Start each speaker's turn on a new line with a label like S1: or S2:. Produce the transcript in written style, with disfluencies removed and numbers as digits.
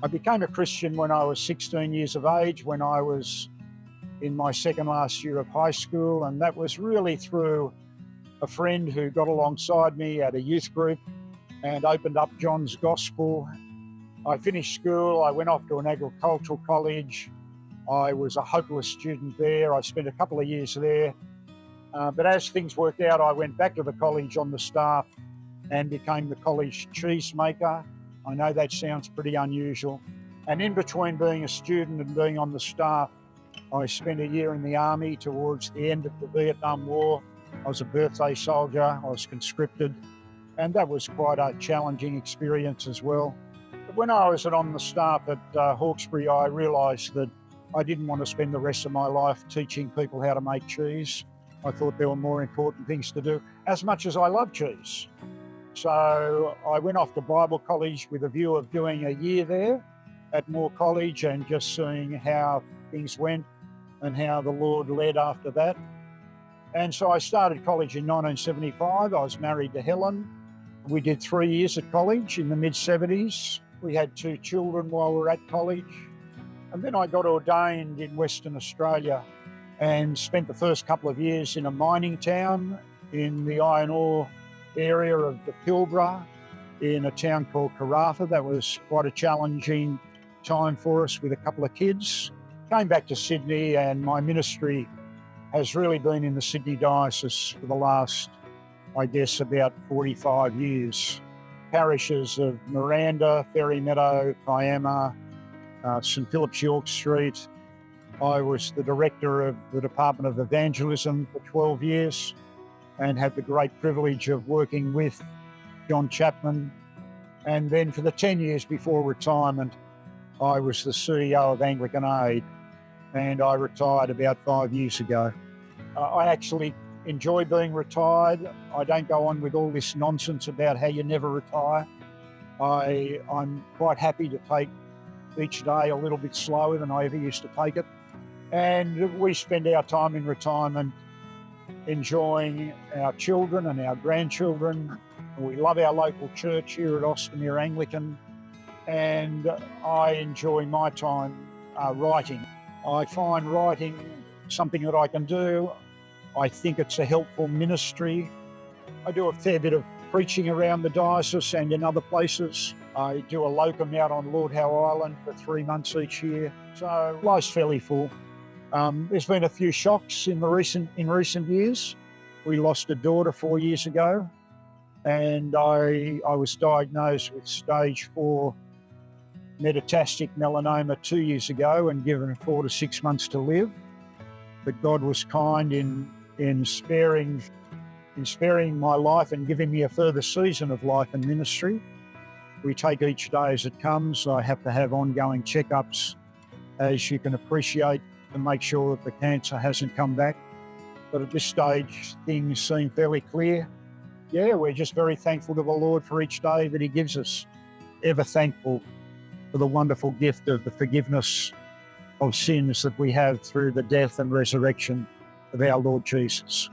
S1: I became a Christian when I was 16 years of age, when I was in my second last year of high school, and that was really through a friend who got alongside me at a youth group and opened up John's Gospel. I finished school, I went off to an agricultural college. I was a hopeless student there. I spent a couple of years there. But as things worked out, I went back to the college on the staff and became the college cheesemaker. I know that sounds pretty unusual. And in between being a student and being on the staff, I spent a year in the army towards the end of the Vietnam War. I was a birthday soldier, I was conscripted, and that was quite a challenging experience as well. But when I was on the staff at Hawkesbury, I realised that I didn't want to spend the rest of my life teaching people how to make cheese. I thought there were more important things to do, as much as I love cheese. So I went off to Bible college with a view of doing a year there at Moore College and just seeing how things went and how the Lord led after that. And so I started college in 1975. I was married to Helen. We did 3 years at college in the mid-70s. We had 2 children while we were at college. And then I got ordained in Western Australia and spent the first couple of years in a mining town in the iron ore area of the Pilbara in a town called Karratha. That was quite a challenging time for us with a couple of kids. Came back to Sydney, and my ministry has really been in the Sydney diocese for the last, I guess, about 45 years. Parishes of Miranda, Meadow, Kiama, St Philip's York Street. I was the director of the Department of Evangelism for 12 years and had the great privilege of working with John Chapman. And then for the 10 years before retirement, I was the CEO of Anglican Aid, and I retired about 5 years ago. I actually enjoy being retired. I don't go on with all this nonsense about how you never retire. I'm quite happy to take each day a little bit slower than I ever used to take it. And we spend our time in retirement enjoying our children and our grandchildren. We love our local church here at Austinmere Anglican, and I enjoy my time writing. I find writing something that I can do. I think it's a helpful ministry. I do a fair bit of preaching around the diocese and in other places. I do a locum out on Lord Howe Island for 3 months each year. So life's fairly full. There's been a few shocks in recent years. We lost a daughter 4 years ago, and I was diagnosed with stage 4 metastatic melanoma 2 years ago and given 4 to 6 months to live. But God was kind in sparing my life and giving me a further season of life and ministry. We take each day as it comes. I have to have ongoing checkups, as you can appreciate, to make sure that the cancer hasn't come back. But at this stage, things seem fairly clear. Yeah, we're just very thankful to the Lord for each day that He gives us. Ever thankful for the wonderful gift of the forgiveness of sins that we have through the death and resurrection of our Lord Jesus.